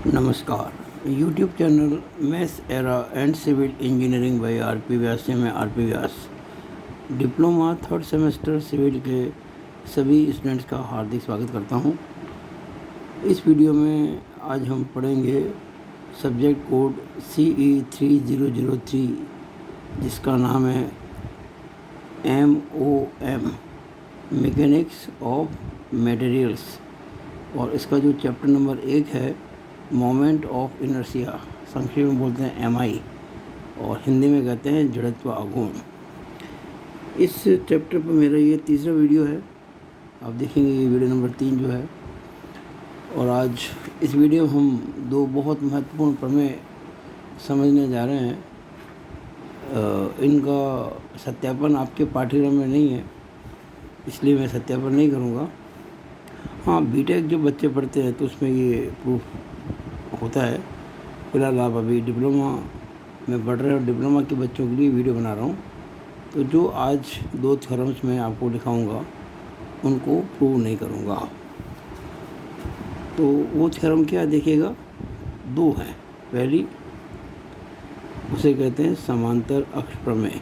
नमस्कार। YouTube channel maths era and civil engineering by R P. Vyas से मैं R P. Vyas diploma third semester civil के सभी स्टूडेंट्स का हार्दिक स्वागत करता हूं। इस वीडियो में आज हम पढ़ेंगे सब्जेक्ट कोड CE 3003 जिसका नाम है MOM मैकेनिक्स ऑफ मटेरियल्स, और इसका जो चैप्टर नंबर 1 है मोमेंट ऑफ इनर्शिया, संक्षेप में बोलते हैं MI, और हिंदी में कहते हैं जड़त्व आघूर्ण। इस चैप्टर पर मेरा ये तीसरा वीडियो है। आप देखेंगे ये वीडियो नंबर 3 जो है। और आज इस वीडियो में हम दो बहुत महत्वपूर्ण प्रमेय समझने जा रहे हैं। इनका सत्यापन आपके पाठ्यक्रम में नहीं है, इसलिए मैं सत्यापन नहीं करूँगा। हाँ, बीटेक जो बच्चे पढ़ते हैं तो उसमें ये प्रूफ होता है। फिलहाल आप अभी डिप्लोमा में पढ़ रहे हैं और डिप्लोमा के बच्चों के लिए वीडियो बना रहा हूँ, तो जो आज दो थ्योरम्स मैं आपको दिखाऊंगा उनको प्रूव नहीं करूँगा। तो वो थ्योरम क्या देखिएगा, दो हैं। पहली उसे कहते हैं समांतर अक्ष प्रमेय,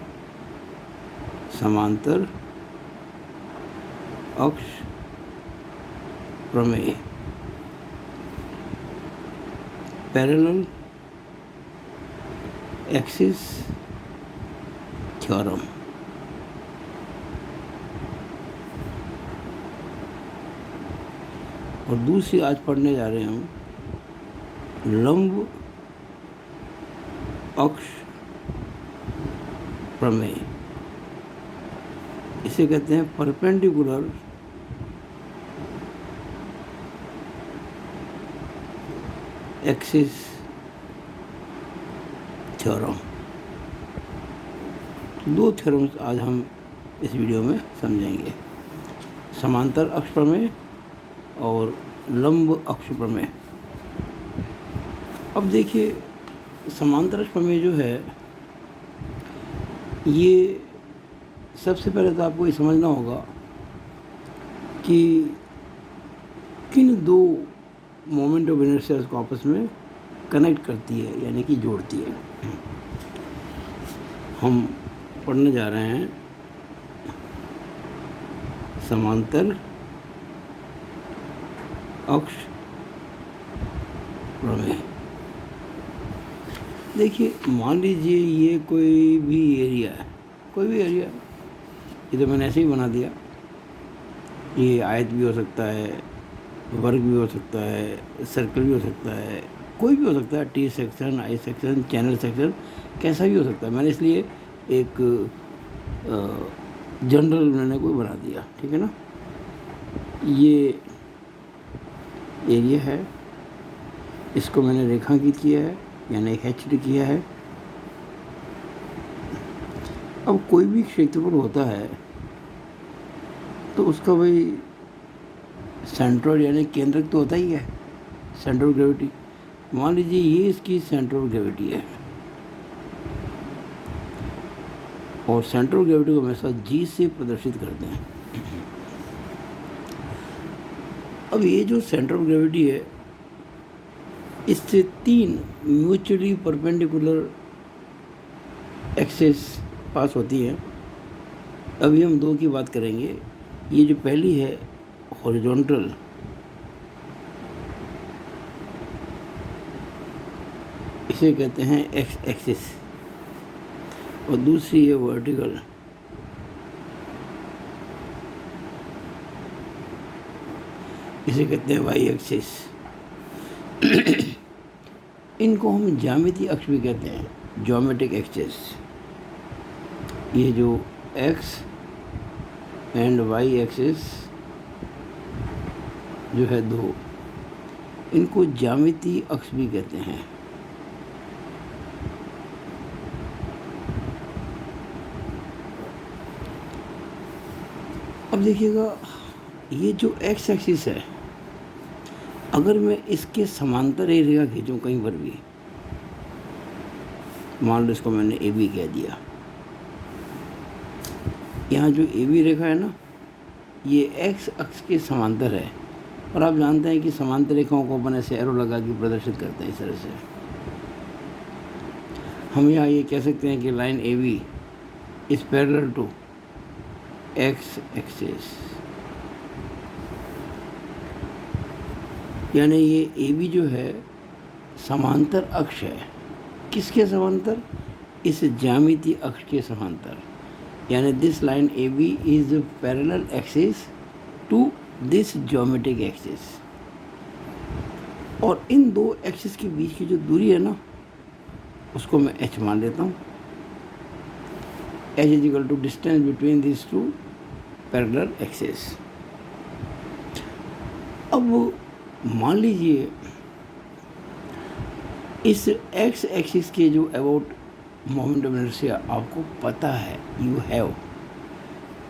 समांतर अक्ष प्रमेय, पैरेलल एक्सिस थ्योरम। और दूसरी आज पढ़ने जा रहे हैं हम लंब अक्ष प्रमेय। इसे कहते हैं परपेंडिकुलर एक्सिस थ्योरम। दो थ्योरम्स आज हम इस वीडियो में समझेंगे, समांतर अक्ष प्रमेय और लंब अक्ष प्रमेय। अब देखिए, समांतर अक्ष प्रमेय जो है, ये सबसे पहले तो आपको ये समझना होगा कि किन दो मोमेंट ऑफ इनर्शिया को आपस में कनेक्ट करती है, यानी कि जोड़ती है। हम पढ़ने जा रहे हैं समांतर अक्ष प्रमेय। देखिए, मान लीजिए ये कोई भी एरिया है, कोई भी एरिया, ये तो मैंने ऐसे ही बना दिया। ये आयत भी हो सकता है, वर्ग भी हो सकता है, सर्कल भी हो सकता है, कोई भी हो सकता है, T section, I section, channel section, कैसा भी हो सकता है। मैंने इसलिए एक जनरल मैंने कोई बना दिया, ठीक है ना। ये एरिया है, इसको मैंने रेखांकित किया है, यानी HD किया है। अब कोई भी क्षेत्रफल होता है तो उसका भाई सेंट्रोइड यानी केंद्रक तो होता ही है, सेंटर ऑफ ग्रेविटी। मान लीजिए ये इसकी सेंटर ऑफ ग्रेविटी है, और सेंटर ऑफ ग्रेविटी को हमेशा G से प्रदर्शित करते हैं। अब ये जो सेंटर ऑफ ग्रेविटी है, इससे तीन म्यूचुअली परपेंडिकुलर एक्सिस पास होती हैं। अभी हम दो की बात करेंगे। ये जो पहली है हॉरिजॉन्टल, इसे कहते हैं एक्स एक्सिस, और दूसरी है वर्टिकल, इसे कहते हैं वाई एक्सिस। इनको हम ज्यामितीय अक्ष भी कहते हैं, ज्योमेट्रिक एक्सिस। ये जो एक्स एंड वाई एक्सिस जो है दो, इनको ज्यामितीय अक्ष भी कहते हैं। अब देखिएगा, ये जो एक्स एक्सिस है, अगर मैं इसके समांतर एक रेखा खींचूं कहीं पर भी, मान लो इसको मैंने AB कह दिया, यहाँ जो AB रेखा है ना, ये एक्स अक्ष के समांतर है, और आप जानते हैं कि समांतर रेखाओं को अपन ऐसे एरो लगा के प्रदर्शित करते हैं इस तरह से। हम यहाँ ये कह सकते हैं कि line A B is parallel to X axis, यानी ये ए बी जो है समांतर अक्ष है। किसके समांतर? इस ज्यामितीय अक्ष के समांतर, यानी this line A B is parallel axis to this geometric axis. और इन दो एक्सिस के बीच की जो दूरी है ना, उसको मैं h मान लेता हूँ। h is equal to distance between this two parallel axis. अब मान लीजिए इस x एक्सिस के जो अबाउट मोमेंट ऑफ इनर्शिया आपको पता है, यू हैव,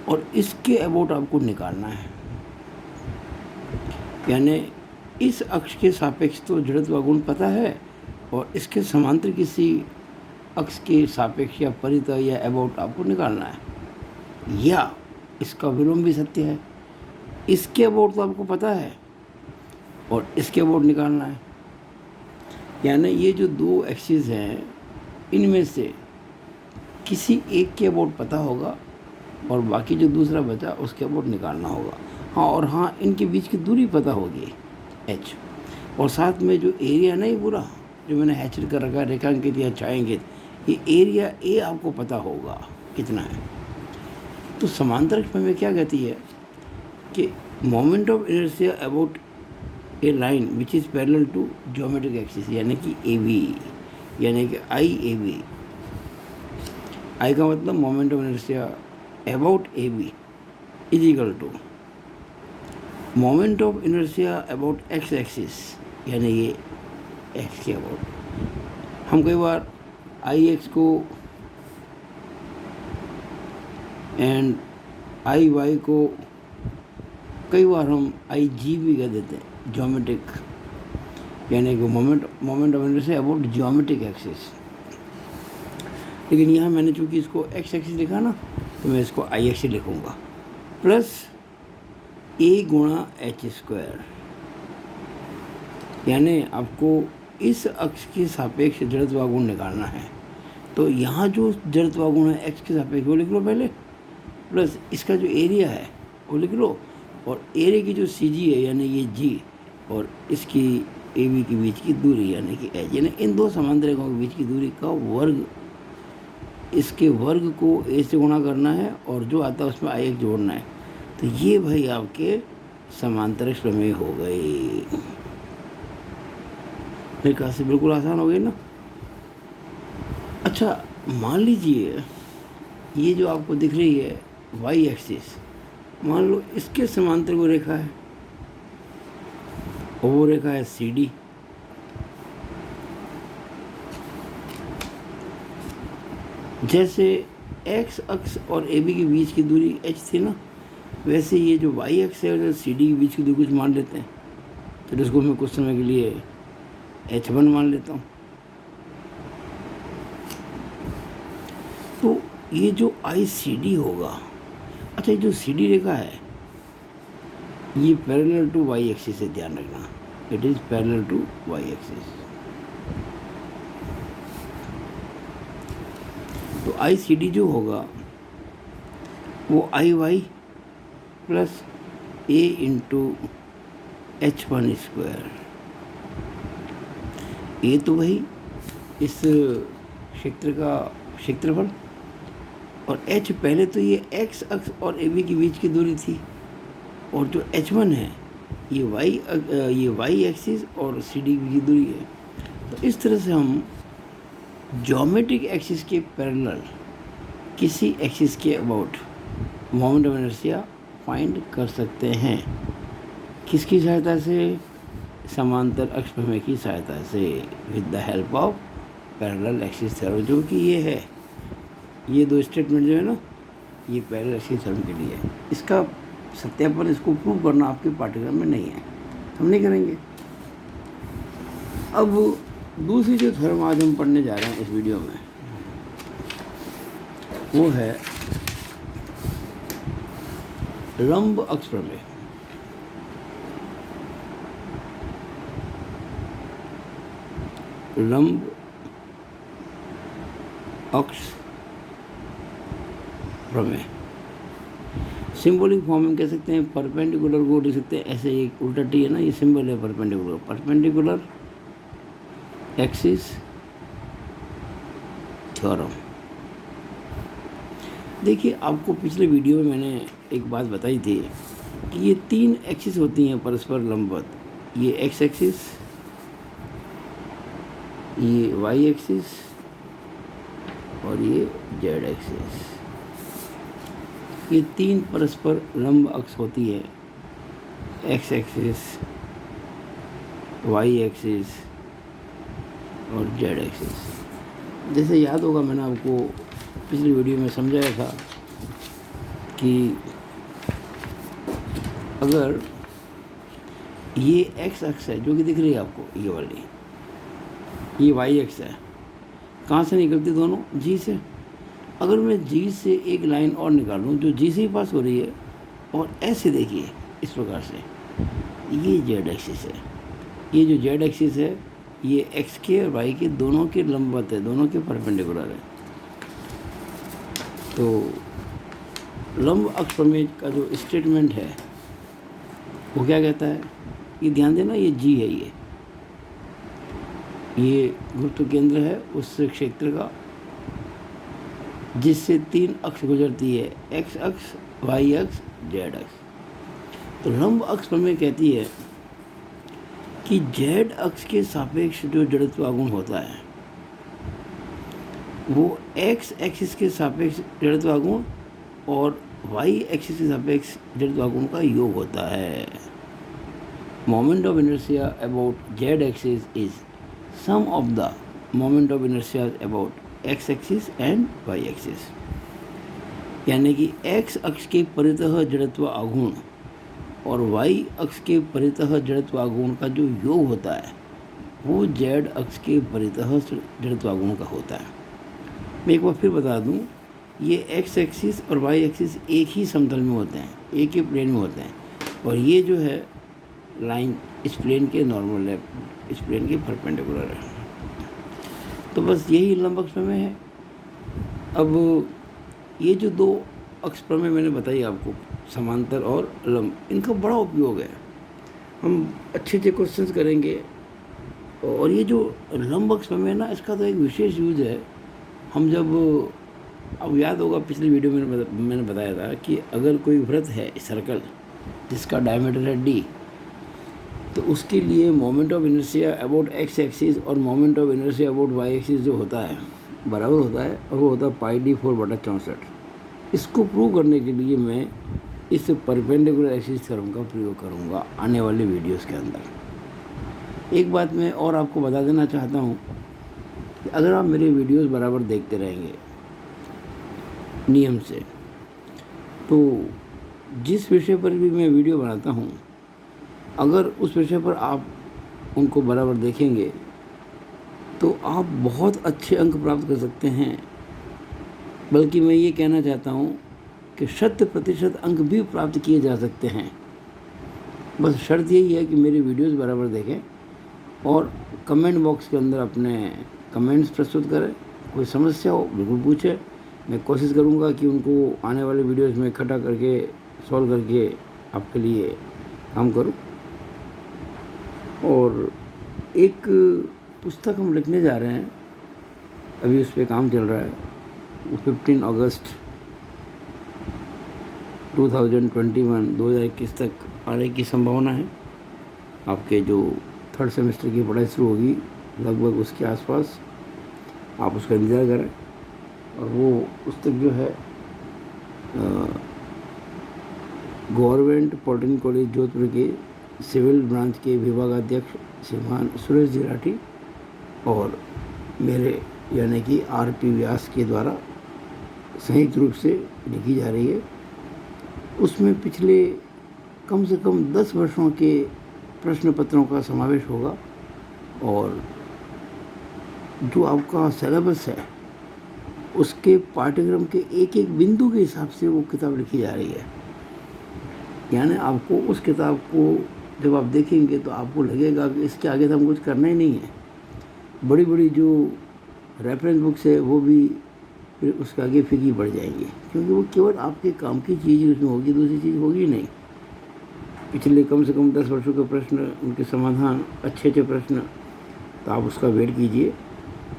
और इसके अबाउट आपको निकालना है। यानी इस अक्ष के सापेक्ष तो जड़त्व गुण पता है, और इसके समांतर किसी अक्ष के सापेक्ष या परित या अबाउट आपको निकालना है। या इसका विलोम भी सत्य है, इसके अबाउट तो आपको पता है और इसके अबाउट निकालना है। यानी ये जो दो एक्सिस हैं, इनमें से किसी एक के अबाउट पता होगा और बाकी जो दूसरा बचा उसके अबाउट निकालना होगा। हाँ, और हाँ, इनके बीच की दूरी पता होगी h, और साथ में जो एरिया नहीं पूरा जो मैंने हैचर कर रखा है, रेखांकित या छायांकित, ये एरिया ए आपको पता होगा कितना है। तो समांतर अक्ष में क्या कहती है कि moment of inertia about a line which is parallel to geometric axis, यानी कि ए बी, यानी कि आई ए बी। आई का मतलब moment of inertia about A B is equal to moment of inertia about x axis, यानी ये X के अबाउट। हम कई बार आई एक्स को एंड आई वाई को कई बार हम आई जी भी कह देते हैं, ज्योमेट्रिक, यानी कि moment of inertia about geometric axis. लेकिन यहाँ मैंने चूँकि इसको एक्स एक्सिस लिखा ना, तो मैं इसको आई एक्स लिखूँगा, प्लस ए गुणा एच स्क्वायर। यानी आपको इस अक्ष के सापेक्ष जड़त्व गुण निकालना है। तो यहाँ जो जड़त्व गुण है एक्स के सापेक्ष वो लिख लो पहले, प्लस इसका जो एरिया है वो लिख लो, और एरिया की जो सी जी है यानी ये जी, और इसकी ए बी के बीच की दूरी यानी कि एच, यानी इन दो समांतर रेखाओं के बीच की दूरी का वर्ग, इसके वर्ग को ए से गुणा करना है और जो आता है उसमें आई एक जोड़ना है। तो ये भाई आपके समांतर प्रमेय हो गए। मेरे ख्याल से बिल्कुल आसान हो गई ना। अच्छा, मान लीजिए ये जो आपको दिख रही है वाई एक्सिस, मान लो इसके समांतर को रेखा है, और वो रेखा है सी डी। जैसे एक्स अक्ष और ए बी के बीच की दूरी एच थी ना, वैसे ये जो वाई एक्स है और सी डी के बीच की दूरी कुछ मान लेते हैं। तो इसको मैं कुछ समय के लिए H1 मान लेता हूँ। तो ये जो आई सी डी होगा, अच्छा ये जो सी डी रेखा है ये पैरेलल टू वाई एक्सिस से, ध्यान रखना, it is parallel to Y axis. तो आई सी डी जो होगा वो I Y plus A into H1 square. ए तो वही इस क्षेत्र का क्षेत्रफल, और H पहले तो ये एक्स अक्ष और ए बी के बीच की दूरी थी, और जो H1 है ये वाई एक्सिस और सी डी की दूरी है। तो इस तरह से हम ज्योमेट्रिक एक्सिस के पैरेलल किसी एक्सिस के about moment of inertia find कर सकते हैं। किसकी सहायता से? समांतर अक्ष प्रमेय की सहायता से, with the help of parallel axis theorem, जो कि ये है। ये दो स्टेटमेंट जो है ना, ये पैरेलल एक्सिस थ्योरम के लिए है। इसका सत्यापन, इसको प्रूव करना आपके पाठ्यक्रम में नहीं है, हम नहीं करेंगे। अब दूसरी जो थ्योरम आज हम पढ़ने जा रहे हैं इस वीडियो में, वो है लंब अक्ष प्रमेय। लंब अक्ष प्रमेय। सिंबॉलिक फॉर्म में कह सकते हैं, परपेंडिकुलर को लिख सकते हैं ऐसे, एक उल्टा टी है ना, ये सिंबल है परपेंडिकुलर, परपेंडिकुलर एक्सिस थ्योरम। देखिए, आपको पिछले वीडियो में मैंने एक बात बताई थी कि ये 3 एक्सिस होती हैं परस्पर लंबवत, ये एक्स एक्सिस, ये वाई एक्सिस और ये जेड एक्सिस। ये 3 परस्पर लंब अक्ष होती है, एक्स एक्सिस, वाई एक्सिस और जेड एक्सिस। जैसे याद होगा, मैंने आपको पिछली वीडियो में समझाया था कि अगर ये एक्स अक्ष है जो कि दिख रही है आपको, ये वाली, ये वाई एक्स है, कहाँ से निकलती दोनों? जी से। अगर मैं जी से एक लाइन और निकालूं जो जी से ही पास हो रही है, और ऐसे देखिए इस प्रकार से, ये जेड एक्सिस है। ये जो जेड एक्सिस है ये एक्स के और वाई के दोनों के लंबवत है, दोनों के परपेंडिकुलर है। तो लंब अक्ष प्रमेय का जो स्टेटमेंट है वो क्या कहता है? ये ध्यान देना, ये जी है, ये गुरुत्व केंद्र है उस क्षेत्र का जिससे 3 अक्ष गुजरती है, एक्स अक्ष, वाई अक्ष, जेड अक्ष। तो लंब अक्ष प्रमेय कहती है कि जेड अक्ष के सापेक्ष जो जड़त्वागुण होता है वो एक्स एक्सिस के सापेक्ष जड़त्वागुण और वाई एक्सिस के सापेक्ष जड़त्वागुण का योग होता है। Moment of inertia about Z axis is sum of the moment of inertia about x axis and Y axis. यानी कि एक्स अक्ष के परितः जड़त्व आघूर्ण और वाई अक्ष के परितः जड़त्व आघूर्ण का जो योग होता है वो जेड अक्ष के परितः जड़त्व आघूर्ण का होता है। मैं एक बार फिर बता दूं, ये एक्स एक्सिस और वाई एक्सिस एक ही समतल में होते हैं, एक ही प्लेन में होते हैं, और ये जो है लाइन इस प्लेन के नॉर्मल है, इस प्लेन के परपेंडिकुलर है। तो बस यही लंब अक्ष प्रमेय है। अब ये जो 2 अक्ष प्रमेय मैंने बताई आपको, समांतर और लंब, इनका बड़ा उपयोग है, हम अच्छे क्वेश्चंस करेंगे। और ये जो लंब अक्ष प्रमेय है ना, इसका तो एक विशेष यूज है। हम जब, अब याद होगा पिछली वीडियो में मैंने बताया था कि अगर कोई वृत्त है सर्कल जिसका डायमीटर है d, तो उसके लिए moment of inertia about x axis और moment of inertia about y axis जो होता है बराबर होता है, और वो होता है πd/4/64। इसको प्रूव करने के लिए मैं इस परपेंडिकुलर एक्सिस थ्योरम का प्रयोग करूँगा आने वाले वीडियोस के अंदर। एक बात मैं और आपको बता देना चाहता हूँ कि अगर आप मेरे वीडियोस बराबर देखते रहेंगे नियम से, तो जिस विषय पर भी मैं वीडियो बनाता हूँ, अगर उस विषय पर आप उनको बराबर देखेंगे तो आप बहुत अच्छे अंक प्राप्त कर सकते हैं। बल्कि मैं ये कहना चाहता हूँ कि 100% अंक भी प्राप्त किए जा सकते हैं। बस शर्त यही है कि मेरी वीडियोस बराबर देखें और कमेंट बॉक्स के अंदर अपने कमेंट्स प्रस्तुत करें। कोई समस्या हो बिल्कुल पूछे, मैं कोशिश करूँगा कि उनको आने वाले वीडियोस में इकट्ठा करके सॉल्व करके आपके लिए काम करूँ। और एक पुस्तक हम लिखने जा रहे हैं, अभी उस पर काम चल रहा है, 15 अगस्त 2021 तक आने की संभावना है। आपके जो 3rd सेमेस्टर की पढ़ाई शुरू होगी लगभग उसके आसपास, आप उसका इंतज़ार करें। और वो पुस्तक जो है गवर्नमेंट पॉलिटेक्निक कॉलेज जोधपुर के सिविल ब्रांच के विभागाध्यक्ष श्रीमान सुरेश जी राठी और मेरे यानी कि RP व्यास के द्वारा संयुक्त रूप से लिखी जा रही है। उसमें पिछले कम से कम 10 वर्षों के प्रश्न पत्रों का समावेश होगा, और जो आपका सिलेबस है उसके पाठ्यक्रम के एक एक बिंदु के हिसाब से वो किताब लिखी जा रही है। यानी आपको उस किताब को जब आप देखेंगे तो आपको लगेगा कि इसके आगे तो हम कुछ करना ही नहीं है। बड़ी बड़ी जो रेफरेंस बुक्स है वो भी फिर उसके आगे फीकी पड़ जाएंगी, क्योंकि वो केवल आपके काम की चीज़ उसमें होगी, दूसरी चीज़ होगी नहीं। पिछले कम से कम 10 वर्षों के प्रश्न, उनके समाधान, अच्छे अच्छे प्रश्न, तो आप उसका वेट कीजिए।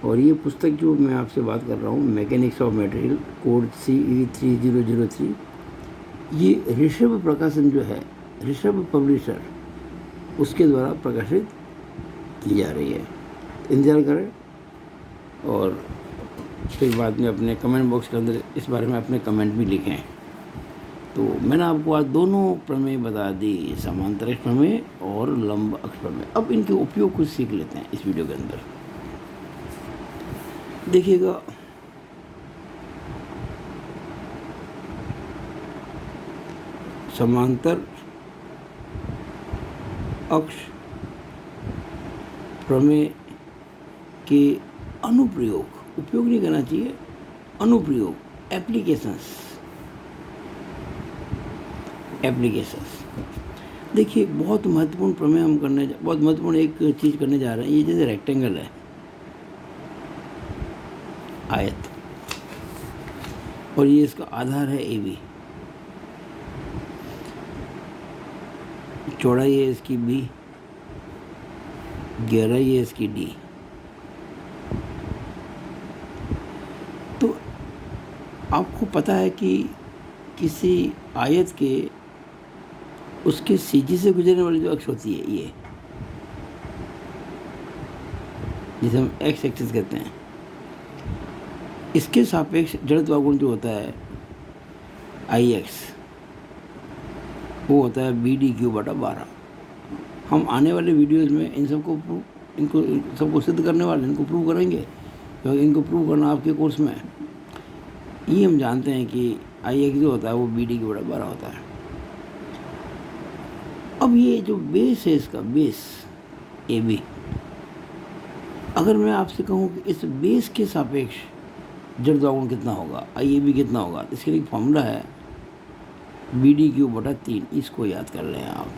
और ये पुस्तक जो मैं आपसे बात कर रहा हूँ, mechanics of material, code CE3003, ये ऋषभ प्रकाशन जो है, ऋषभ पब्लिशर, उसके द्वारा प्रकाशित की जा रही है। इंतज़ार करें और फिर बाद में अपने कमेंट बॉक्स के अंदर इस बारे में अपने कमेंट भी लिखें। तो मैंने आपको आज दोनों प्रमेय बता दी, समांतरिक्ष प्रमेय और लंब अक्ष प्रमेय। अब इनके उपयोग कुछ सीख लेते हैं इस वीडियो के अंदर। देखिएगा, समांतर अक्ष प्रमेय के अनुप्रयोग, उपयोग नहीं करना चाहिए, अनुप्रयोग, एप्लीकेशंस। देखिए, बहुत महत्वपूर्ण प्रमेय हम बहुत महत्वपूर्ण एक चीज़ करने जा रहे हैं। ये जैसे रेक्टेंगल है, आयत, और ये इसका आधार है AB, चौड़ाई है इसकी B, गहराई है इसकी D। तो आपको पता है कि किसी आयत के उसके सीधी से गुजरने वाली जो अक्ष होती है, ये जिसे हम एक्स एक्सिस कहते हैं, इसके सापेक्ष जड़त्वागुण जो होता है IX, वो होता है BD³/12। हम आने वाले वीडियोस में इन सबको सिद्ध करने वाले, इनको प्रूव करेंगे, क्योंकि इनको प्रूव करना आपके कोर्स में है। ये हम जानते हैं कि IX जो होता है वो BD/12 होता है। अब ये जो बेस है, इसका बेस AB, अगर मैं आपसे कहूँ कि इस बेस के सापेक्ष जड़त्वागुण कितना होगा, IAB कितना होगा, इसके लिए एक फॉर्मूला है BD³/3। इसको याद कर लें आप।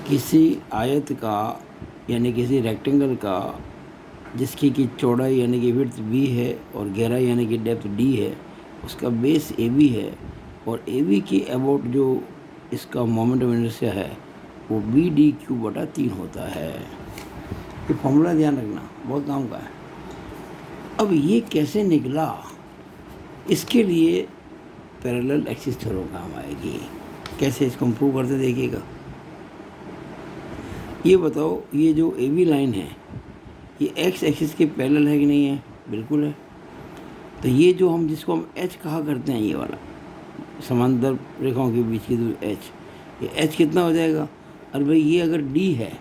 किसी आयत का यानी किसी रेक्टेंगल का जिसकी की चौड़ाई यानी कि विड्थ B है और गहराई यानी कि डेप्थ D है, उसका बेस AB है, और AB के अबाउट जो इसका मोमेंट ऑफ इनर्शिया है वो BD³/3 होता है। ये फॉर्मूला ध्यान रखना, बहुत काम का है। अब ये कैसे निकला, इसके लिए पैरेलल एक्सिस थ्योरम काम आएगी। कैसे इसको हम प्रूव करते देखिएगा। ये बताओ, ये जो AB लाइन है ये एक्स एक्सिस के पैरेलल है कि नहीं है? बिल्कुल है। तो ये जो जिसको हम H कहा करते हैं, ये वाला समांतर रेखाओं के बीच की दूरी H, ये H कितना हो जाएगा? अरे भाई, ये अगर D है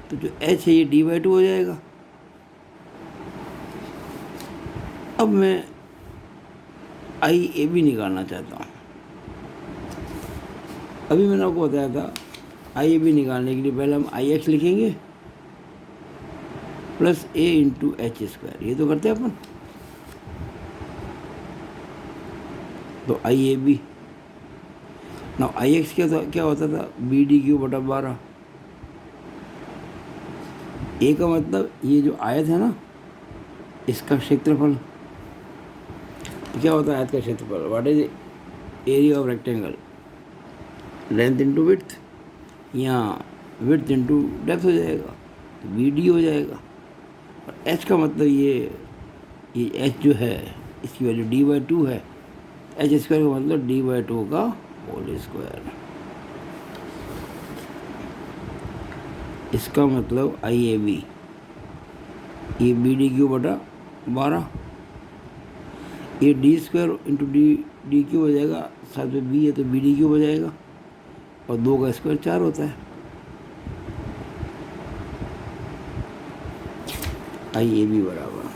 तो जो H है ये D/2 हो जाएगा। अब मैं IAB निकालना चाहता हूँ। अभी मैंने आपको बताया था IAB निकालने के लिए पहले हम IX लिखेंगे प्लस A × H², ये तो करते हैं अपन। तो IAB ना IX क्या होता था? BD³/12। A का मतलब ये जो आयत है ना, इसका क्षेत्रफल। क्या होता है आयत का क्षेत्रफल? What is area of rectangle? Length into width, या विड्थ इंटू डेप्थ हो जाएगा, तो BD हो जाएगा। और H का मतलब ये H जो है इसकी वैल्यू D/2 है। H² का मतलब D/2 का होल स्क्वायर। इसका मतलब IAB, ये BD³/12, ये D² इंटू D³ हो जाएगा, साथ में B है तो BD³ हो जाएगा, और 2 का स्क्वायर 4 होता है। IAB बराबर,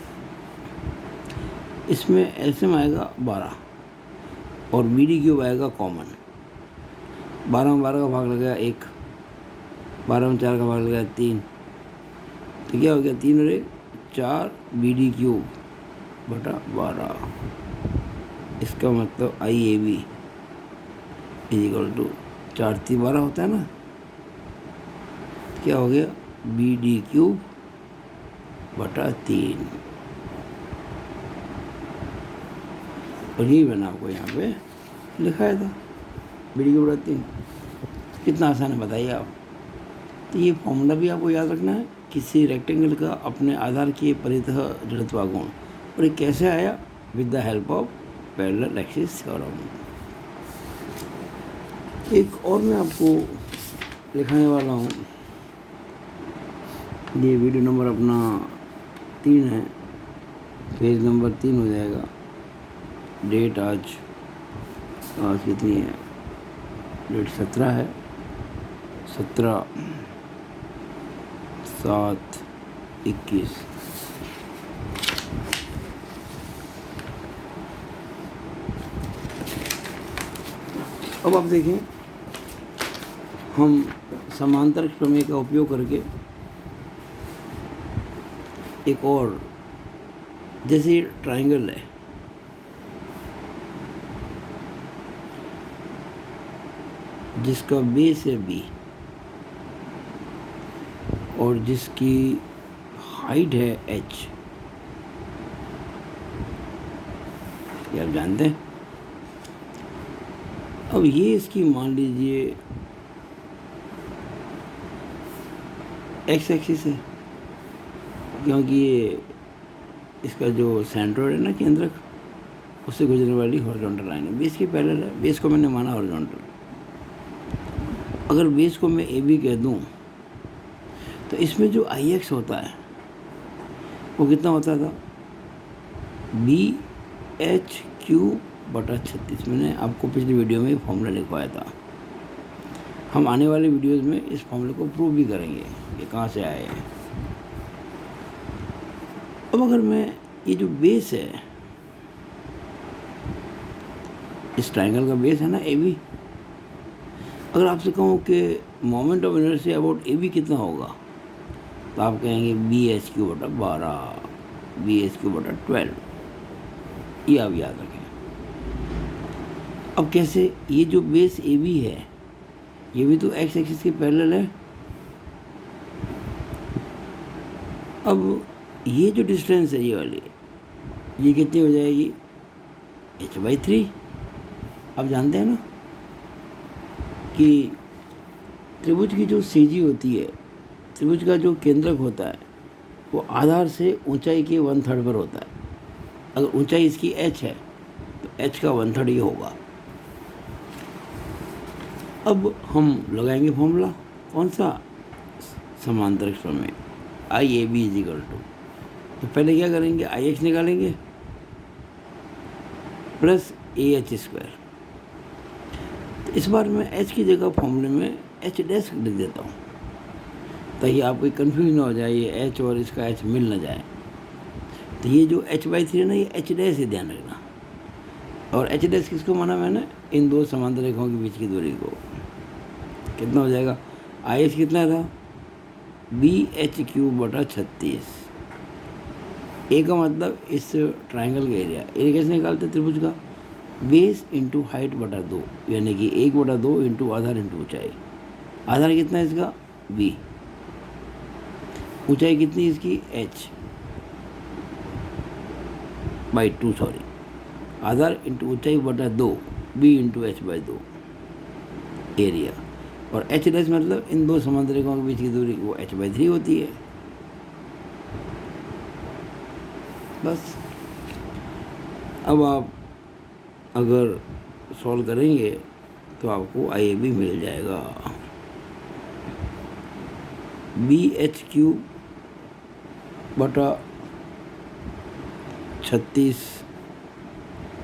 इसमें LCM आएगा 12 और BD³ आएगा कॉमन। 12 में 12 का भाग लगाया 1, 12 में 4 का भाग लगाया 3, तो क्या हो गया? 3 और 1 4 BD³/12। इसका मतलब IAB = 4 × 12 होता है ना। क्या हो गया? BD³ बटा 3। और यही मैंने आपको यहाँ पे लिखाया था, बी की बटा 3। कितना आसान है बताइए आप। तो ये फॉर्मूला भी आपको याद रखना है, किसी रेक्टेंगल का अपने आधार के परितः जड़त्वाघूर्ण। और ये कैसे आया? With the help of parallel axis theorem. एक और मैं आपको लिखाने वाला हूँ, ये वीडियो नंबर अपना 3 है, पेज नंबर 3 हो जाएगा। डेट आज कितनी है? डेट 17 है, 17/7/21। अब आप देखें, हम समांतर प्रमेय का उपयोग करके एक और, जैसे ट्रायंगल है, जिसका बेस है बी और जिसकी हाइट है एच, ये आप जानते हैं। अब ये इसकी मान लीजिए एक्स एक्सिस है, क्योंकि ये इसका जो सेंट्रोइड है ना, केंद्रक, उससे गुजरने वाली हॉरिजॉन्टल लाइन है, बेस के पैरेलल है। बेस को मैंने माना हॉरिजॉन्टल। अगर बेस को मैं ए बी कह दूं, तो इसमें जो आई एक्स होता है वो कितना होता था? बी एच क्यू बटा 36। मैंने आपको पिछली वीडियो में फॉर्मूला लिखवाया था। हम आने वाले वीडियोस में इस फॉर्मूले को प्रूव भी करेंगे कि कहाँ से आए हैं। अब अगर मैं ये जो बेस है, इस ट्रायंगल का बेस है ना ए बी, अगर आपसे कहूँ कि moment of inertia about A B कितना होगा, तो आप कहेंगे बी एच क्यू बटा 12, बी एच क्यू बटा 12। ये आप याद रखें। अब कैसे? ये जो बेस ए बी है, ये भी तो एक्स एक्सिस के पैरेलल है। अब ये जो डिस्टेंस है, ये वाली, ये कितनी हो जाएगी? h/3। आप जानते हैं ना कि त्रिभुज की जो सीजी होती है, त्रिभुज का जो केंद्रक होता है, वो आधार से ऊंचाई के 1/3 पर होता है। अगर ऊंचाई इसकी h है, तो h का 1/3 ये होगा। अब हम लगाएंगे फॉर्मूला, कौन सा? समांतर प्रमेय, I A B is equal to, तो पहले क्या करेंगे? आई एक्स निकालेंगे प्लस ए एच स्क्वायर। तो इस बार मैं एच की जगह फॉर्मूले में एच डैश लिख देता हूँ, ताकि आपको कंफ्यूज ना हो जाए, ये एच और इसका एच मिल ना जाए। तो ये जो h/3 है ना, ये एच डैश है, ध्यान रखना। और एच डैश किसको माना मैंने? इन दो समांतर रेखाओं के बीच की दूरी को। कितना हो जाएगा? आई एच कितना था? बी एच क्यू बटा 36। ए का मतलब इस ट्रायंगल का एरिया कैसे निकालते? त्रिभुज का बेस इंटू हाइट बटा 2, यानी कि 1/2 इंटू आधार इंटू ऊंचाई। आधार कितना है इसका? बी। ऊंचाई कितनी इसकी? h/2 सॉरी, आधार इंटू ऊंचाई बटा 2, बी इंटू h/2 एरिया। और h डैश मतलब इन दो समांतर रेखाओं के बीच की दूरी, वो h/3 होती है। बस। अब आप अगर सॉल्व करेंगे तो आपको आई ए बी मिल जाएगा। बी एच क्यू बटा 36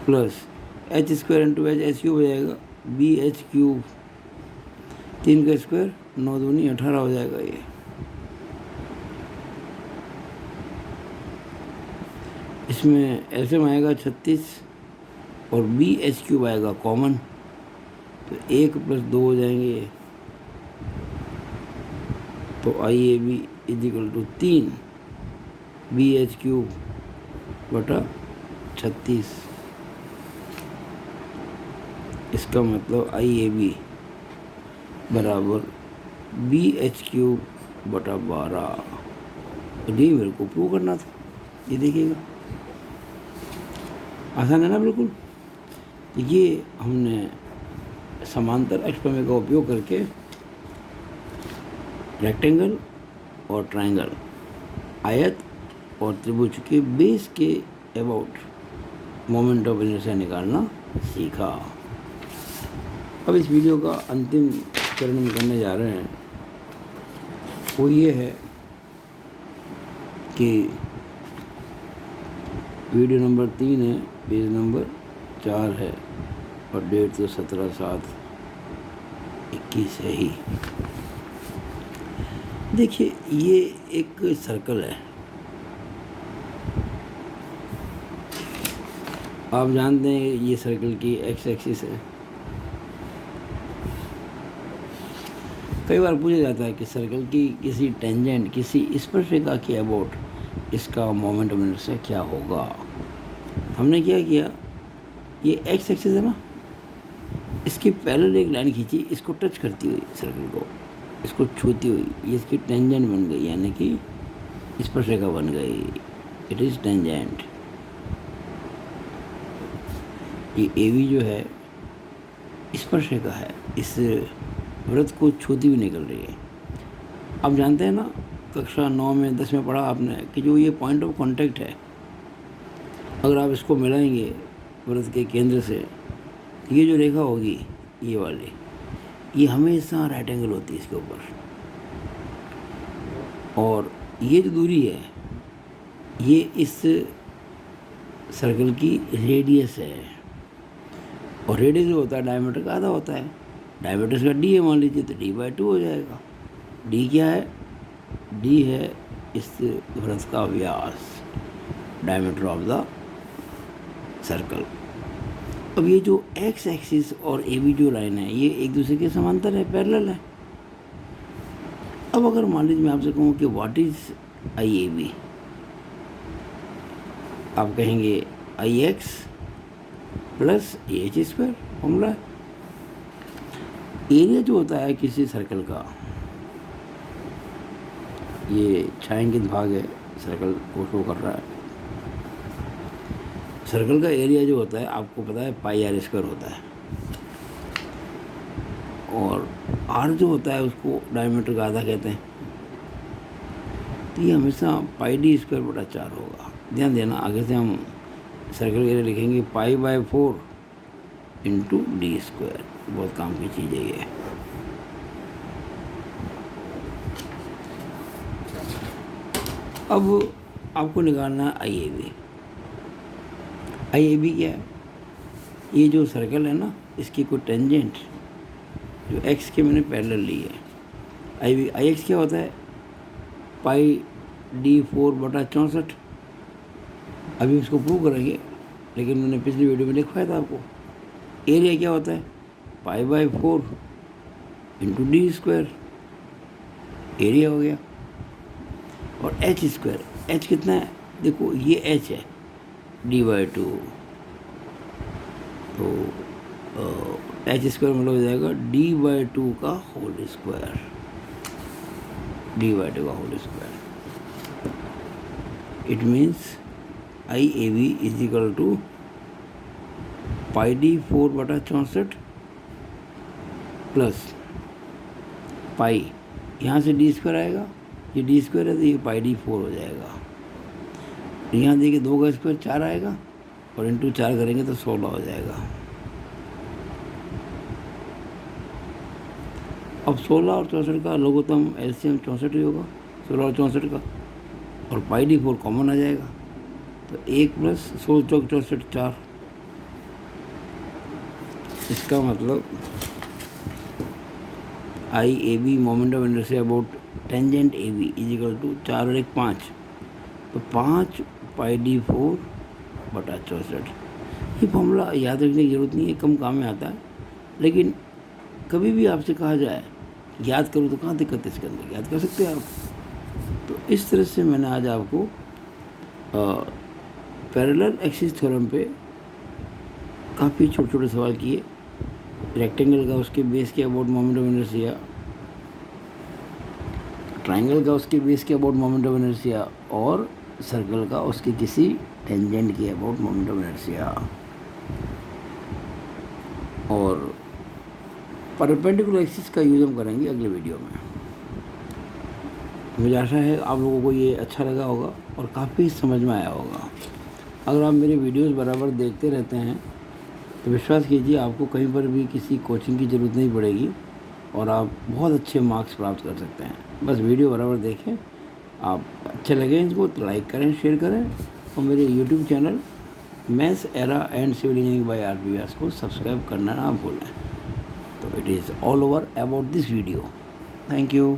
plus H square into H cube हो जाएगा। बी एच क्यूब 3 का स्क्वायर 9 दूनी 18 हो जाएगा। ये इसमें एलसीएम आएगा 36 और बी एच क्यूब आएगा कॉमन, तो 1 + 2 हो जाएंगे। तो I A B is equal to 3 B H cube बटा 36। इसका मतलब आई ए बी बराबर बी एच क्यूब बटा 12। और यही मेरे को प्रूव करना था। ये देखिएगा, आसान है ना बिल्कुल। ये हमने समांतर एक्स प्रमेय का उपयोग करके रेक्टेंगल और ट्रायंगल, आयत और त्रिभुज के बेस के अबाउट मोमेंट ऑफ इनर्शिया निकालना सीखा। अब इस वीडियो का अंतिम चरण में करने जा रहे हैं वो ये है कि वीडियो नंबर 3 है, पेज नंबर 4 है और डेट तो 17/7/21 है ही। देखिए, ये एक सर्कल है। आप जानते हैं ये सर्कल की एक्स एक्सिस है। कई बार पूछा जाता है कि सर्कल की किसी टेंजेंट, किसी स्पर्शरेखा के अबाउट इसका मोमेंट ऑफ इनर्शिया क्या होगा। हमने क्या किया, ये एक्स एक्सिस है ना, इसके पैरेलल एक लाइन खींची, इसको टच करती हुई सर्कल को, इसको छूती हुई, ये इसकी टेंजेंट बन गई, यानी कि स्पर्शरेखा बन गई। It is tangent. ये एवी जो है स्पर्शरेखा है, इस वृत्त को छूती हुई निकल रही है। आप जानते हैं ना, कक्षा 9 में 10 में पढ़ा आपने कि जो ये पॉइंट ऑफ कांटेक्ट है, अगर आप इसको मिलाएंगे वृत्त के केंद्र से, ये जो रेखा होगी ये वाली, ये हमेशा राइट एंगल होती है इसके ऊपर। और ये जो दूरी है ये इस सर्कल की रेडियस है। और रेडियस जो होता है डायमीटर का आधा होता है। डायमीटर इसका डी है मान लीजिए, तो d/2 हो जाएगा। डी क्या है? डी है इस वृत्त का व्यास, डायमीटर ऑफ द सर्कल। अब ये जो एक्स एक्सिस और ए बी जो लाइन है, ये एक दूसरे के समांतर है, पैरेलल है। अब अगर मान लीजिए मैं आपसे कहूँ कि what is I A B, आप कहेंगे I X plus H square formula है। एरिया जो होता है किसी सर्कल का, ये छायांकित भाग है, सर्कल को शो कर रहा है। सर्कल का एरिया जो होता है आपको पता है πr² होता है, और r जो होता है उसको डायमीटर का आधा कहते हैं। तो ये हमेशा πd²/4 होगा। ध्यान देना, आगे से हम सर्कल एरिया लिखेंगे π/4 × d²। बहुत काम की चीज़ है ये। अब आपको निकालना है आई A B. I A B क्या है? ये जो सर्कल है ना, इसकी कोई टेंजेंट जो एक्स के मैंने पैरेलल ली है। आई एक्स क्या होता है? πd4/64। अभी उसको प्रूव करेंगे, लेकिन मैंने पिछली वीडियो में लिखवाया था आपको। एरिया क्या होता है? π/4 × d²। एरिया हो गया। और h², h कितना है? देखो ये h है, d/2। तो h² मतलब हो जाएगा d/2 का होल स्क्वायर, d/2 का whole square. It means I A B is equal to πd4/64 plus pi, यहाँ से d² आएगा, ये d² है तो ये πd4 हो जाएगा। यहाँ देखिए 2 का स्क्वायर 4 आएगा, और इंटू 4 करेंगे तो 16 हो जाएगा। अब 16 और 64 का लघुत्तम एलसीएम 64 ही होगा, 16 और 64 का, और πd4 कॉमन आ जाएगा। तो 1 + 16 × 64 4। इसका मतलब I A B moment of inertia about tangent A B is equal to 4 और 1 5, तो 5 πd4/64। ये फॉर्मूला याद रखने की ज़रूरत नहीं है, कम काम में आता है। लेकिन कभी भी आपसे कहा जाए याद करो तो कहाँ दिक्कत है इसके अंदर, याद कर सकते हैं आप। तो इस तरह से मैंने आज आपको पैरेलल एक्सिस थ्योरम पे काफ़ी छोटे छोटे सवाल किए। रेक्टेंगल का उसके बेस के about moment of inertia, triangle का उसके बेस के अबाउट मोमेंट ऑफ इनर्शिया और सर्कल का उसके किसी टेंजेंट के अबाउट मोमेंट ऑफ इनर्शिया। और परपेंडिकुलर एक्सिस का यूज़ हम करेंगे अगले वीडियो में। मुझे आशा है आप लोगों को ये अच्छा लगा होगा और काफ़ी समझ में आया होगा। अगर आप मेरे वीडियोस बराबर देखते रहते हैं तो विश्वास कीजिए आपको कहीं पर भी किसी कोचिंग की ज़रूरत नहीं पड़ेगी और आप बहुत अच्छे मार्क्स प्राप्त कर सकते हैं। बस वीडियो बराबर देखें, आप अच्छे लगे इनको तो लाइक करें, शेयर करें और मेरे YouTube channel maths era and civil engineering by R P Vyas को सब्सक्राइब करना ना भूलें। तो it is all over about this video. Thank you.